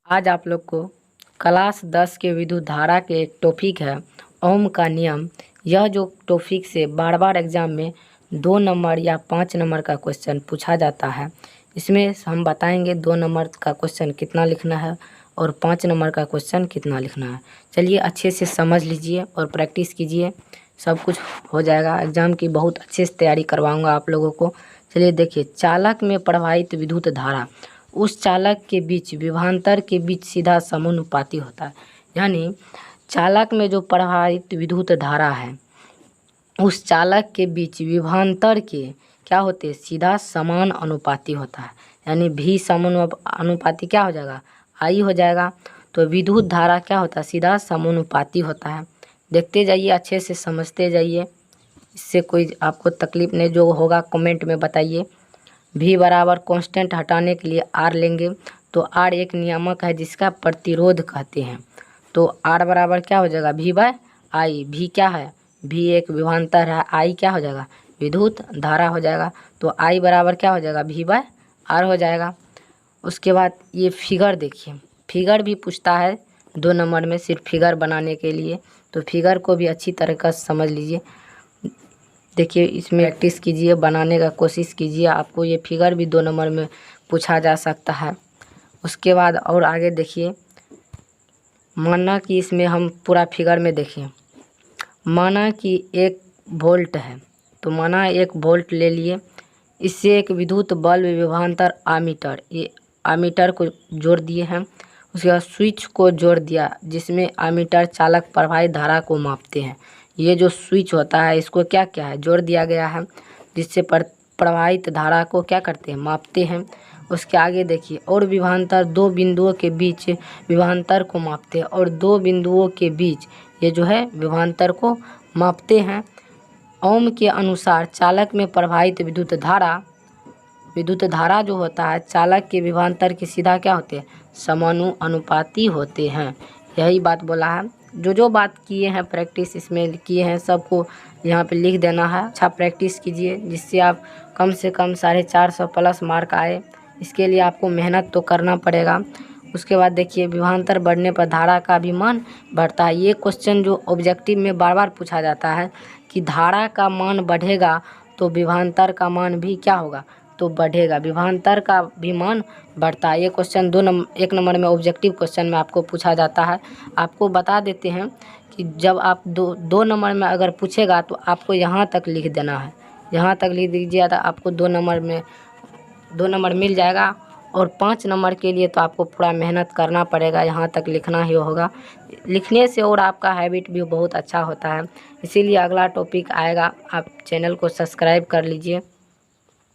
आज आप लोग को क्लास 10 के विद्युत धारा के एक टॉपिक है ओम का नियम। यह जो टॉपिक से बार बार एग्जाम में 2 नंबर या 5 नंबर का क्वेश्चन पूछा जाता है। इसमें हम बताएंगे 2 नंबर का क्वेश्चन कितना लिखना है और 5 नंबर का क्वेश्चन कितना लिखना है। चलिए अच्छे से समझ लीजिए और प्रैक्टिस कीजिए, सब कुछ हो जाएगा। एग्ज़ाम की बहुत अच्छे से तैयारी करवाऊँगा आप लोगों को। चलिए देखिए, चालक में प्रवाहित विद्युत धारा उस चालक के बीच विभवांतर के बीच सीधा समानुपाती होता है। यानी चालक में जो प्रवाहित विद्युत धारा है उस चालक के बीच विभवांतर के क्या होते हैं, सीधा समान अनुपाती होता है। यानी भी समानुपाती क्या हो जाएगा, आई हो जाएगा। तो विद्युत धारा क्या होता है, सीधा समानुपाती होता है। देखते जाइए, अच्छे से समझते जाइए, इससे कोई आपको तकलीफ नहीं। जो होगा कमेंट में बताइए। भी बराबर कांस्टेंट हटाने के लिए आर लेंगे, तो आर एक नियामक है जिसका प्रतिरोध कहते हैं। तो आर बराबर क्या हो जाएगा, भी बाय आई। भी क्या है, भी एक विभवांतर है, आई क्या हो जाएगा, विद्युत धारा हो जाएगा। तो आई बराबर क्या हो जाएगा, भी बाय आर हो जाएगा। उसके बाद ये फिगर देखिए, फिगर भी पूछता है 2 नंबर में, सिर्फ फिगर बनाने के लिए। तो फिगर को भी अच्छी तरह से समझ लीजिए। देखिए, इसमें प्रैक्टिस कीजिए, बनाने का कोशिश कीजिए। आपको ये फिगर भी 2 नंबर में पूछा जा सकता है। उसके बाद और आगे देखिए, माना कि इसमें हम पूरा फिगर में देखिए, माना कि 1 वोल्ट है, तो माना 1 वोल्ट ले लिए। इससे एक विद्युत बल्ब विभवांतर आमीटर, ये आमीटर को जोड़ दिए हैं। उसके बाद स्विच को जोड़ दिया, जिसमें आमीटर चालक प्रवाहित धारा को मापते हैं। ये जो स्विच होता है इसको क्या क्या है, जोड़ दिया गया है, जिससे प्रवाहित धारा को क्या करते हैं, मापते हैं। उसके आगे देखिए, और विभवांतर 2 बिंदुओं के बीच विभवांतर को मापते हैं, और 2 बिंदुओं के बीच ये जो है विभवांतर को मापते हैं। ओम के अनुसार चालक में प्रवाहित विद्युत धारा जो होता है चालक के विभवांतर के सीधा क्या होते हैं, समानुपाती होते हैं। यही बात बोला है। जो बात किए हैं प्रैक्टिस इसमें किए हैं, सबको यहाँ पे लिख देना है। अच्छा प्रैक्टिस कीजिए, जिससे आप कम से कम 450 प्लस मार्क आए। इसके लिए आपको मेहनत तो करना पड़ेगा। उसके बाद देखिए, विभवांतर बढ़ने पर धारा का भी मान बढ़ता है। ये क्वेश्चन जो ऑब्जेक्टिव में बार बार पूछा जाता है कि धारा का मान बढ़ेगा तो विभवांतर का मान भी क्या होगा, तो बढ़ेगा। विभवांतर का भी मान बढ़ता है। ये क्वेश्चन 1 नंबर में ऑब्जेक्टिव क्वेश्चन में आपको पूछा जाता है। आपको बता देते हैं कि जब आप 2 नंबर में अगर पूछेगा तो आपको यहाँ तक लिख देना है। यहाँ तक लिख दीजिए तो आपको 2 नंबर मिल जाएगा। और 5 नंबर के लिए तो आपको पूरा मेहनत करना पड़ेगा, यहाँ तक लिखना ही होगा। लिखने से और आपका हैबिट भी बहुत अच्छा होता है। इसीलिए अगला टॉपिक आएगा, आप चैनल को सब्सक्राइब कर लीजिए।